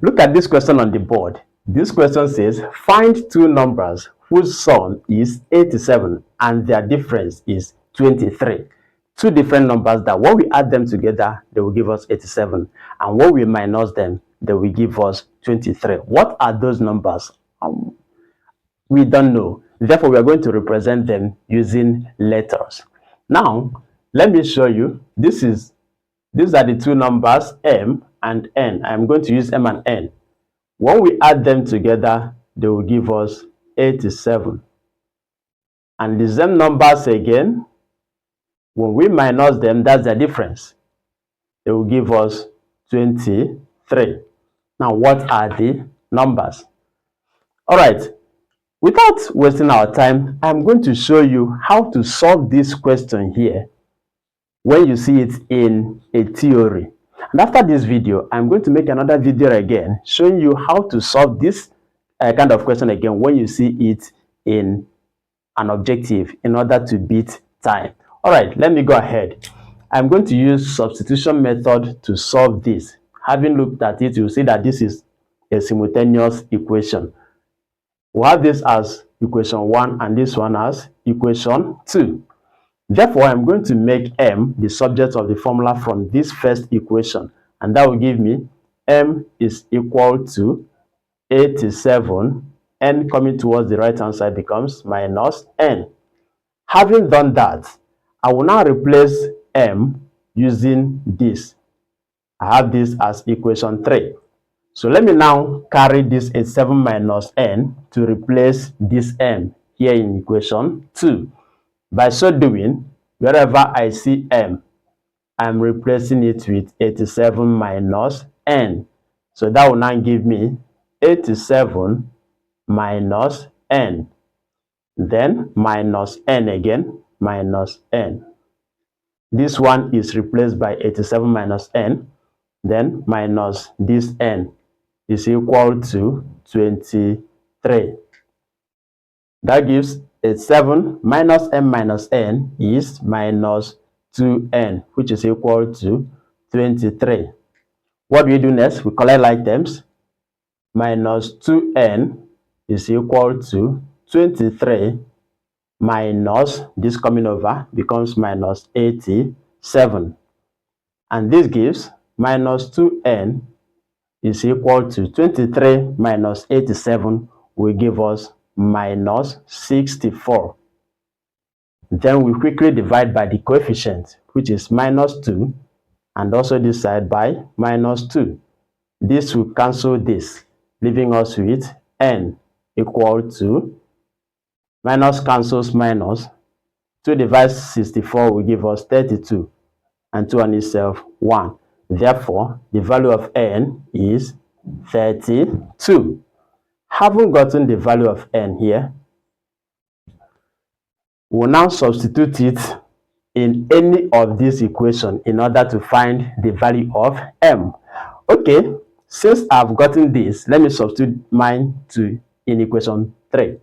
Look at this question on the board. This question says, find two numbers whose sum is 87 and their difference is 23. Two different numbers that when we add them together, they will give us 87. And when we minus them, they will give us 23. What are those numbers? We don't know. Therefore, we are going to represent them using letters. Now, let me show you. These are the two numbers, m and n. I'm going to use m and n. When we add them together, they will give us 87. And the same numbers again, when we minus them, that's the difference. They will give us 23. Now, what are the numbers? All right. Without wasting our time, I'm going to show you how to solve this question here when you see it in a theory. And after this video, I'm going to make another video again showing you how to solve this kind of question again when you see it in an objective in order to beat time. All right, let me go ahead. I'm going to use substitution method to solve this. Having looked at it, you'll see that this is a simultaneous equation. We'll have this as equation 1 and this one as equation 2. Therefore, I'm going to make m the subject of the formula from this first equation, and that will give me m is equal to 87, n coming towards the right hand side becomes minus n. Having done that, I will now replace m using this. I have this as equation 3. So let me now carry this 87 minus n to replace this m here in equation 2. By so doing, wherever I see m, I'm replacing it with 87 minus n. So that will now give me 87 minus n. Then minus n again, minus n. This one is replaced by 87 minus n, then minus this n is equal to 23. That gives 7 minus m minus n is minus 2n, which is equal to 23. What do we do next? We collect like terms. Minus 2n is equal to 23 minus this coming over becomes minus 87. And this gives minus 2n is equal to 23 minus 87 will give us minus 64. Then we quickly divide by the coefficient, which is minus 2, and also this side by minus 2. This will cancel this, leaving us with n equal to minus cancels minus. 2 divided 64 will give us 32, and 2 on itself 1. Therefore, the value of n is 32. Having gotten the value of n here, we'll now substitute it in any of these equations in order to find the value of m. Okay, since I've gotten this, let me substitute mine in equation 3.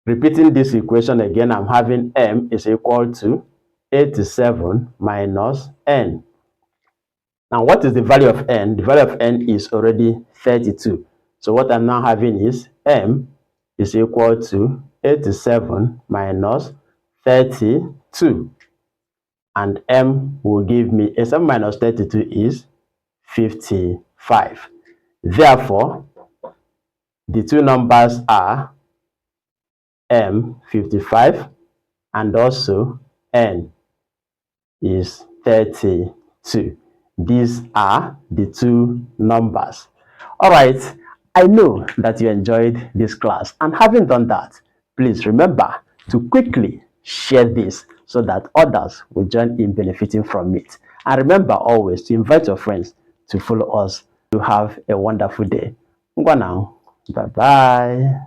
Repeating this equation again, I'm having m is equal to 87 minus n. Now, what is the value of n? The value of n is already 32. So what I'm now having is m is equal to 87 minus 32. And m will give me 87 minus 32 is 55. Therefore, the two numbers are m 55 and also n is 32. These are the two numbers. All right, I know that you enjoyed this class, and having done that, please remember to quickly share this so that others will join in benefiting from it. And remember always to invite your friends to follow us. To have a wonderful day. Now, bye-bye.